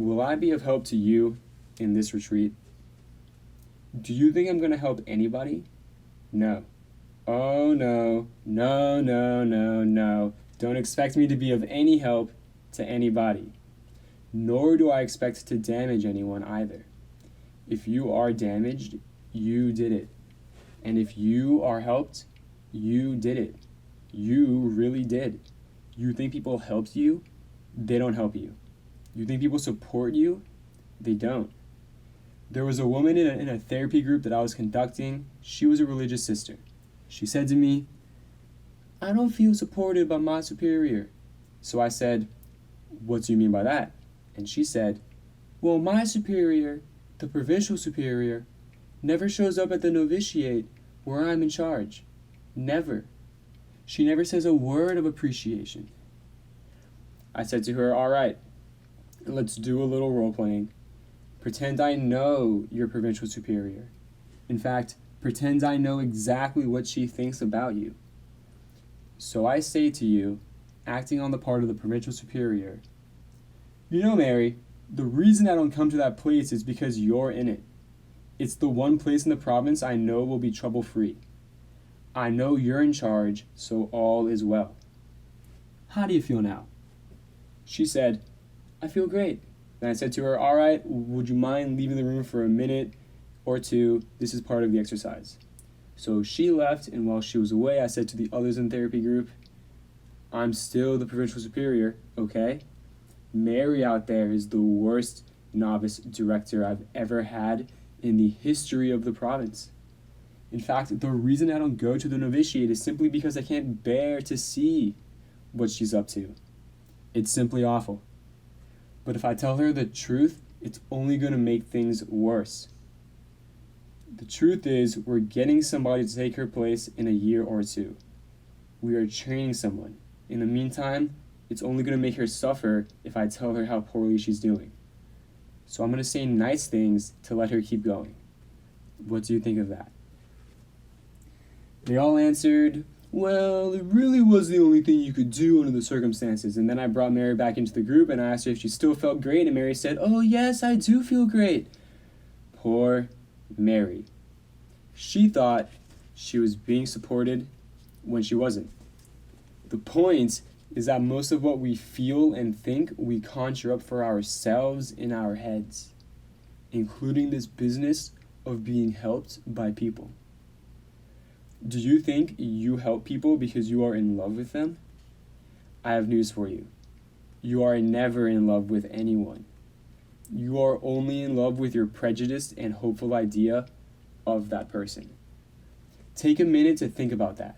Will I be of help to you in this retreat? Do you think I'm going to help anybody? No. Oh, no. No, no, no, no. Don't expect me to be of any help to anybody. Nor do I expect to damage anyone either. If you are damaged, you did it. And if you are helped, you did it. You really did. You think people helped you? They don't help you. You think people support you? They don't. There was a woman in a therapy group that I was conducting. She was a religious sister. She said to me, "I don't feel supported by my superior." So I said, "What do you mean by that?" And she said, "Well, my superior, the provincial superior, never shows up at the novitiate where I'm in charge. Never. She never says a word of appreciation." I said to her, "All right, let's do a little role playing. Pretend I know your provincial superior. In fact, pretend I know exactly what she thinks about you. So I say to you, acting on the part of the provincial superior, 'You know, Mary, the reason I don't come to that place is because you're in it. It's the one place in the province I know will be trouble-free. I know you're in charge, so all is well. How do you feel now?' She said, 'I feel great.' Then I said to her, 'All right, would you mind leaving the room for a minute or two? This is part of the exercise.' So she left, and while she was away, I said to the others in the therapy group, 'I'm still the provincial superior, okay? Mary out there is the worst novice director I've ever had in the history of the province. In fact, the reason I don't go to the novitiate is simply because I can't bear to see what she's up to. It's simply awful. But if I tell her the truth, it's only going to make things worse. The truth is, we're getting somebody to take her place in a year or two. We are training someone. In the meantime, it's only going to make her suffer if I tell her how poorly she's doing. So I'm going to say nice things to let her keep going. What do you think of that?' They all answered, 'Well, it really was the only thing you could do under the circumstances.' And then I brought Mary back into the group and I asked her if she still felt great, and Mary said, 'Oh yes, I do feel great.' Poor Mary. She thought she was being supported when she wasn't. The point is that most of what we feel and think we conjure up for ourselves in our heads, including this business of being helped by people. Do you think you help people because you are in love with them? I have news for you. You are never in love with anyone. You are only in love with your prejudiced and hopeful idea of that person. Take a minute to think about that.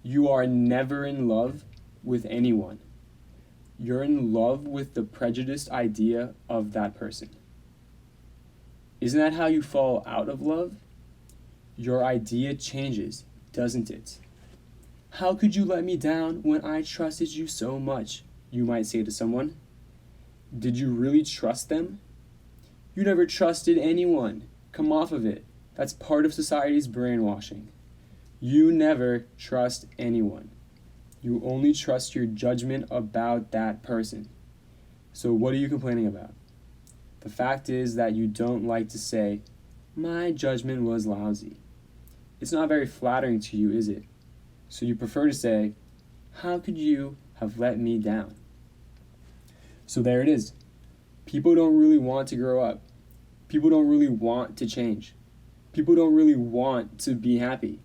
You are never in love with anyone. You're in love with the prejudiced idea of that person. Isn't that how you fall out of love? Your idea changes, doesn't it? 'How could you let me down when I trusted you so much?' you might say to someone. Did you really trust them? You never trusted anyone. Come off of it. That's part of society's brainwashing. You never trust anyone. You only trust your judgment about that person. So what are you complaining about? The fact is that you don't like to say, 'My judgment was lousy.' It's not very flattering to you, is it? So you prefer to say, 'How could you have let me down?' So there it is. People don't really want to grow up. People don't really want to change. People don't really want to be happy.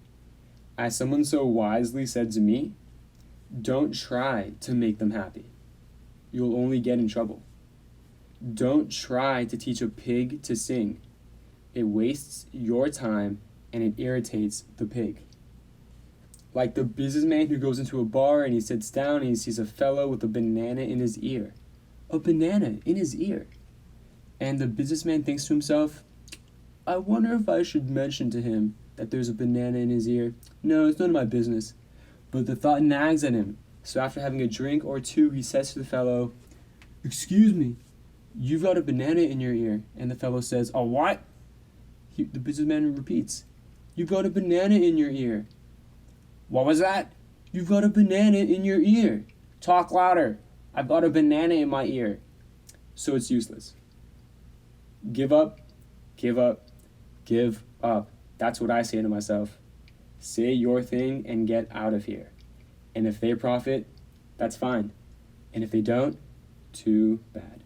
As someone so wisely said to me, don't try to make them happy. You'll only get in trouble. Don't try to teach a pig to sing. It wastes your time and it irritates the pig. Like the businessman who goes into a bar and he sits down and he sees a fellow with a banana in his ear. A banana in his ear. And the businessman thinks to himself, I wonder if I should mention to him that there's a banana in his ear. No, it's none of my business. But the thought nags at him. So after having a drink or two, he says to the fellow, Excuse me, you've got a banana in your ear. And the fellow says, A what? The businessman repeats, You've got a banana in your ear. What was that? You've got a banana in your ear. Talk louder. I've got a banana in my ear. so it's useless. Give up, give up, give up. That's what I say to myself. Say your thing and get out of here. And if they profit, that's fine. And if they don't, too bad.